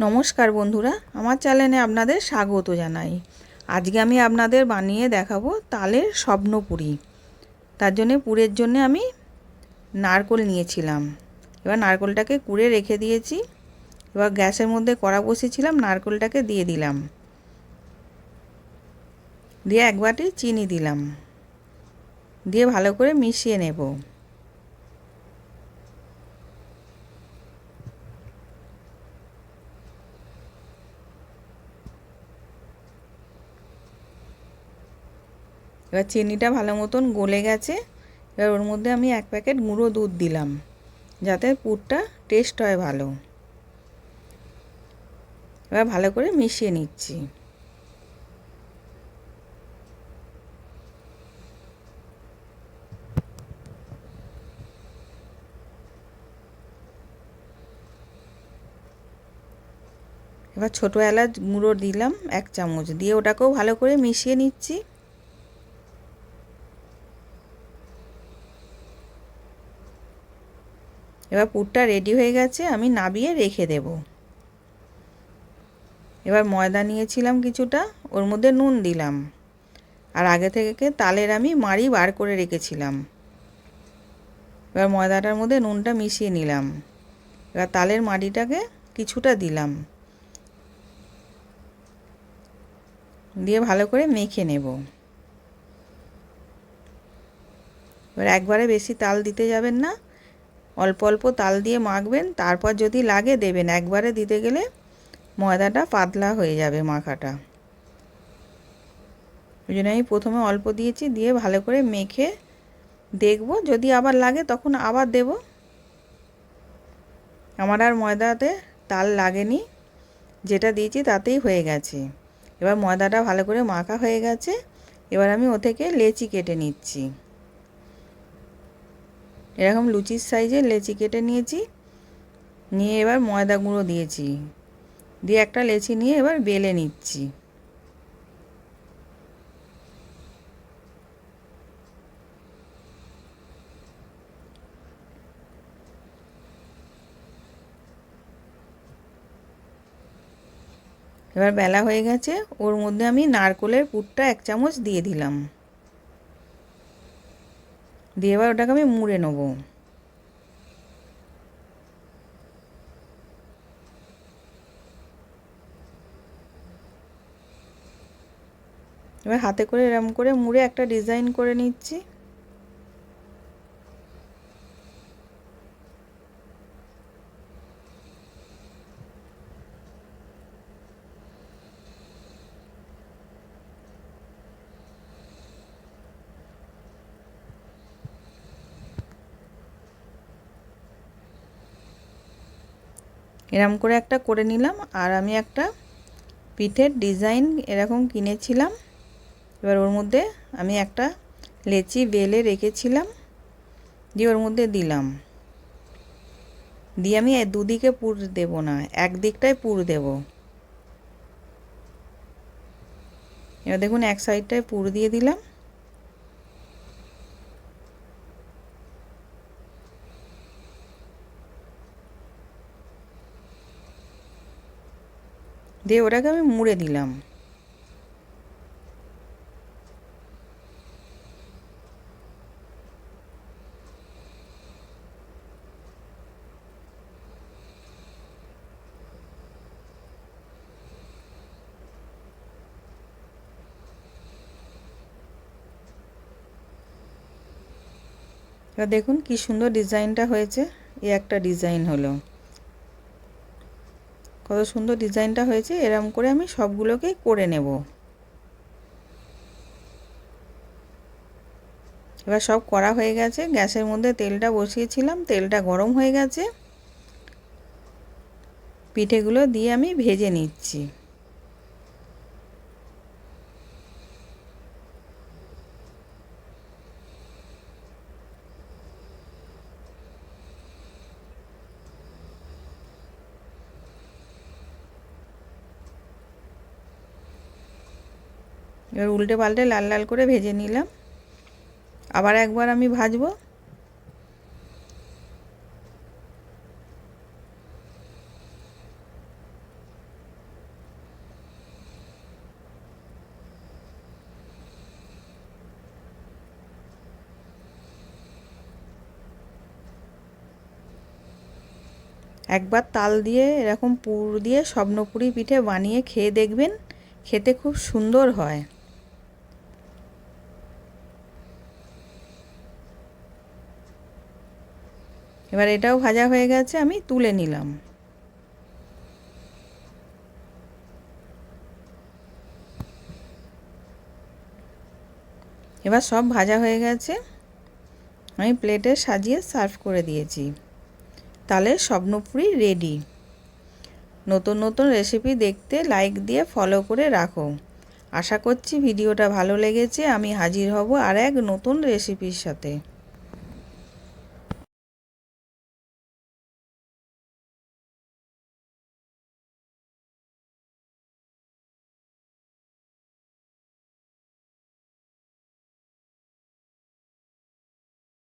নমস্কার বন্ধুরা, আমার চ্যানেলে আপনাদের স্বাগত জানাই। আজকে আমি আপনাদের বানিয়ে দেখাবো তালের স্বপ্নপুরি। তার জন্য পুরের জন্য আমি নারকেল নিয়েছিলাম। এবার নারকেলটাকে কুড়ে রেখে দিয়েছি। এবার গ্যাসের মধ্যে কড়া বসিয়েছিলাম, নারকেলটাকে দিয়ে দিলাম, দিয়ে এক বাটি চিনি দিলাম, দিয়ে ভালো করে মিশিয়ে নেব। এবার চিনিটা ভালো মতন গলে গেছে। এবার ওর মধ্যে আমি এক প্যাকেট গুঁড়ো দুধ দিলাম, যাতে পুরটা টেস্ট হয় ভালো। এবার ভালো করে মিশিয়ে নিচ্ছি। এবার ছোটো এলাচ গুঁড়ো দিলাম 1 চামচ, দিয়ে ওটাকেও ভালো করে মিশিয়ে নিচ্ছি। এবার পুরটা রেডি হয়ে গেছে, আমি নাবিয়ে রেখে দেব। এবার ময়দা নিয়েছিলাম কিছুটা, ওর মধ্যে নুন দিলাম, আর আগে থেকে তালের আমি মাড়ি বার করে রেখেছিলাম। এবার ময়দাটার মধ্যে নুনটা মিশিয়ে নিলাম। এবার তালের মাড়িটাকে কিছুটা দিলাম, দিয়ে ভালো করে মেখে নেব। এবার একবারে বেশি তাল দিতে যাবেন না, অল্প অল্প তাল দিয়ে মাখবেন, তারপর যদি লাগে দেবেন। একবারে দিতে গেলে ময়দাটা পাতলা হয়ে যাবে মাখাটা। ওই জন্য আমি প্রথমে অল্প দিয়েছি, দিয়ে ভালো করে মেখে দেখব, যদি আবার লাগে তখন আবার দেব। আমার আর ময়দাতে তাল লাগেনি, যেটা দিয়েছি তাতেই হয়ে গেছে। এবার ময়দাটা ভালো করে মাখা হয়ে গেছে। এবার আমি ও থেকে লেচি কেটে নিচ্ছি। এরকম লুচির সাইজে লেচি কেটে নিয়েছি, নিয়ে এবার ময়দা গুঁড়ো দিয়েছি, দিয়ে একটা লেচি নিয়ে এবার বেলে নিচ্ছি। এবার বেলা হয়ে গেছে, ওর মধ্যে আমি নারকেলের পুরটা 1 চামচ দিয়ে দিলাম, দিয়ে এবার ওটাকে আমি মুড়ে নেব। এবার হাতে করে এরম করে মুড়ে একটা ডিজাইন করে নিচ্ছি। এরম করে একটা করে নিলাম। আর আমি একটা পিঠের ডিজাইন এরকম কিনেছিলাম, এবার ওর মধ্যে আমি একটা লেচি বেলে রেখেছিলাম, দিয়ে ওর মধ্যে দিলাম, দিয়ে আমি দুদিকে পুর দেব না, একদিকটায় পুর দেব। এবার দেখুন এক সাইডটায় পুর দিয়ে দিলাম। দিয়ে ওটাকে আমি মুড়ে দিলাম। এবার দেখুন কি সুন্দর ডিজাইনটা হয়েছে। এই একটা ডিজাইন হলো, কত সুন্দর ডিজাইনটা হয়েছে। এরকম করে আমি সবগুলোকেই করে নেব। এবার সব করা হয়ে গেছে, গ্যাসের মধ্যে তেলটা বসিয়েছিলাম, তেলটা গরম হয়ে গেছে। পিঠেগুলো দিয়ে আমি ভেজে নিচ্ছি। এবার উল্টে পাল্টে লাল লাল করে ভেজে নিলাম। আবার একবার আমি ভাজবো। একবার তাল দিয়ে এরকম পুর দিয়ে স্বপ্নপুরি পিঠে বানিয়ে খেয়ে দেখবেন, খেতে খুব সুন্দর হয়। এবার এটাও ভাজা হয়ে গেছে, আমি তুলে নিলাম। এবার সব ভাজা হয়ে গেছে, আমি প্লেটে সাজিয়ে সার্ভ করে দিয়েছি। তালের স্বপ্নপুরি রেডি। নতুন নতুন রেসিপি দেখতে লাইক দিয়ে ফলো করে রাখো। আশা করছি ভিডিওটা ভালো লেগেছে। আমি হাজির হব আর এক নতুন রেসিপির সাথে।